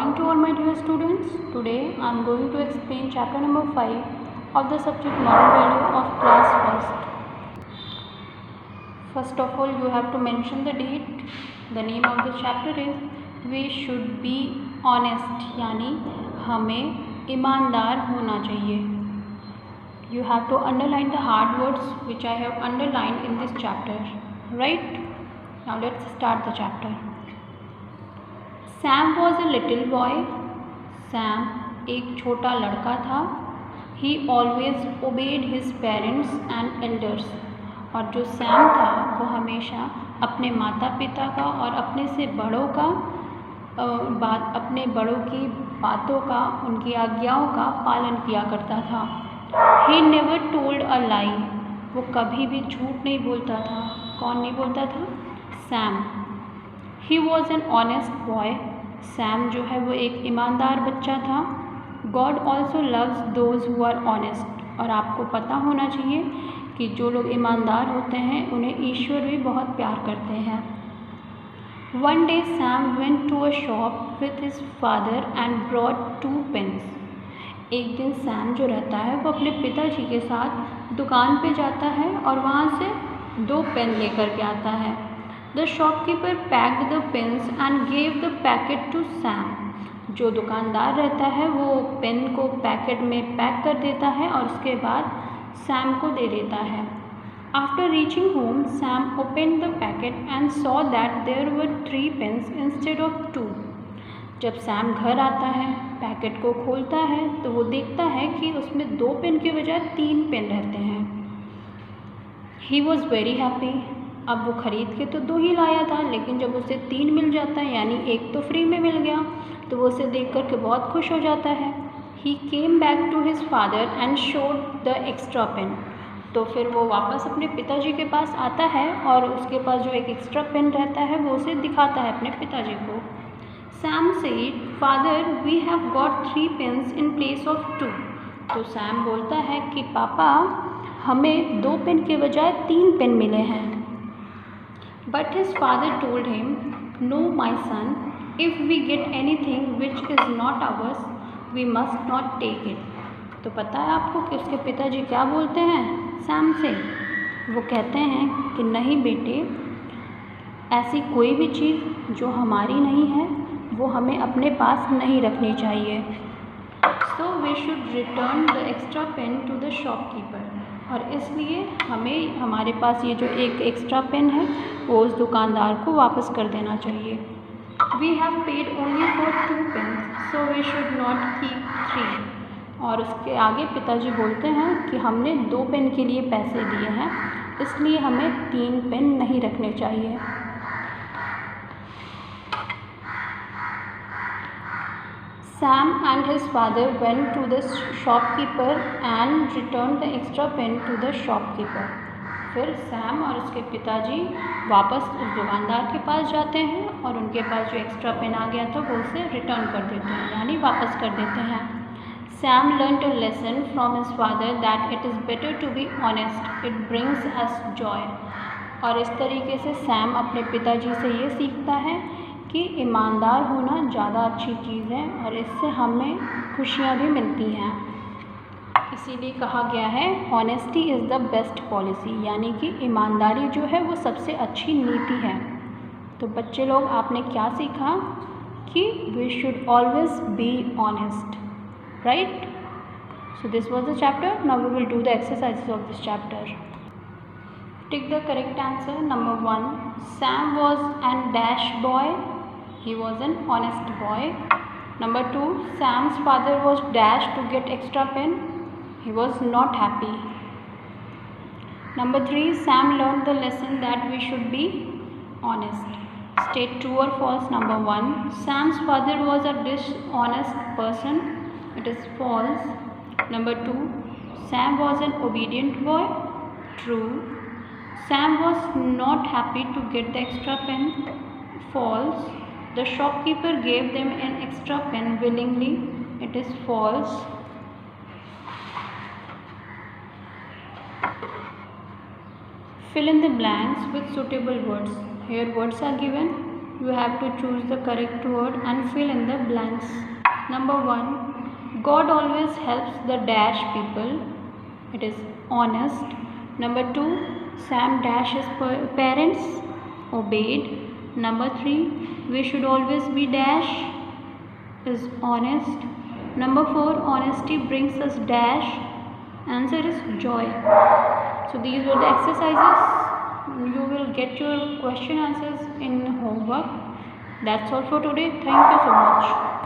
morning to all my dear students. Today I am going to explain chapter number 5 of the subject moral value of class first. First of all, you have to mention the date. The name of the chapter is We should be honest, यानी हमें ईमानदार होना चाहिए. You have to underline the hard words which I have underlined in this chapter. Right? Now let's start the chapter. Sam was a little boy. Sam एक छोटा लड़का था. He always obeyed his parents and elders. और जो Sam था वो हमेशा अपने माता पिता का और अपने से बड़ों का अपने बड़ों की बातों का, उनकी आज्ञाओं का पालन किया करता था. He never told a lie. वो कभी भी झूठ नहीं बोलता था. कौन नहीं बोलता था? Sam. He was an honest boy. Sam जो है वो एक ईमानदार बच्चा था. God also loves those who are honest. और आपको पता होना चाहिए कि जो लोग ईमानदार होते हैं उन्हें ईश्वर भी बहुत प्यार करते हैं. One day Sam went to a shop with his father and brought 2 pens. एक दिन सैम जो रहता है वो अपने पिताजी के साथ दुकान पे जाता है और वहाँ से 2 पेन लेकर के आता है. The shopkeeper packed the pens and gave the packet to Sam. जो दुकानदार रहता है वो पेन को पैकेट में पैक कर देता है और उसके बाद सैम को दे देता है. After reaching home, Sam opened the packet and saw that there were 3 pens instead of 2. जब सैम घर आता है, पैकेट को खोलता है तो वो देखता है कि उसमें 2 पेन के बजाय 3 पेन रहते हैं. He was very happy. अब वो ख़रीद के तो 2 ही लाया था, लेकिन जब उसे 3 मिल जाता है यानी एक तो फ्री में मिल गया तो वो उसे देख कर के बहुत खुश हो जाता है. He came back to his father and showed the extra pen. तो फिर वो वापस अपने पिताजी के पास आता है और उसके पास जो एक एक्स्ट्रा पेन रहता है वो उसे दिखाता है अपने पिताजी को. Sam said, "Father, we have got 3 pens in place of 2." तो सैम बोलता है कि पापा हमें 2 पेन के बजाय 3 पेन मिले हैं. But his father told him, "No, my son, if we get anything which is not ours, we must not take it." तो पता है आपको कि उसके पिताजी क्या बोलते हैं सैम से? वो कहते हैं कि नहीं बेटे, ऐसी कोई भी चीज़ जो हमारी नहीं है वो हमें अपने पास नहीं रखनी चाहिए. So we should return the extra pen to the shopkeeper. और इसलिए हमें हमारे पास ये जो एक एक्स्ट्रा पेन है वो उस दुकानदार को वापस कर देना चाहिए. We have paid only for 2 pens, so we should not keep 3. और उसके आगे पिताजी बोलते हैं कि हमने 2 पेन के लिए पैसे दिए हैं, इसलिए हमें 3 पेन नहीं रखने चाहिए. Sam and his father went to the shopkeeper and returned the extra pen to the shopkeeper. फिर सैम और उसके पिताजी वापस उस दुकानदार के पास जाते हैं और उनके पास जो एक्स्ट्रा पेन आ गया था वो उसे रिटर्न कर देते हैं, यानी वापस कर देते हैं. Sam learned a lesson from his father that it is better to be honest. It brings us joy. और इस तरीके से सैम अपने पिताजी से ये सीखता है कि ईमानदार होना ज़्यादा अच्छी चीज़ है और इससे हमें खुशियाँ भी मिलती हैं. इसीलिए कहा गया है honesty is the best policy, यानी कि ईमानदारी जो है वो सबसे अच्छी नीति है. तो बच्चे लोग आपने क्या सीखा कि we should always be honest. Right? So this was the chapter. Now we will do the exercises of this chapter. Take the correct answer. Number 1, Sam was an dash boy. He was an honest boy. Number 2, Sam's father was dash to get extra pen. He was not happy. Number 3, Sam learned the lesson that we should be honest. State true or false. Number 1, Sam's father was a dishonest person. It is false. Number 2, Sam was an obedient boy. True. Sam was not happy to get the extra pen. False. The shopkeeper gave them an extra pen willingly. It is false. Fill in the blanks with suitable words. Here words are given. you have to choose the correct word and fill in the blanks. Number 1, God always helps the dash people. It is honest. Number 2, Sam dash his parents, obeyed. Number 3, we should always be dash, is honest. Number 4, honesty brings us dash, answer is joy. So these were the exercises. You will get your question answers in homework. That's all for today. Thank you so much.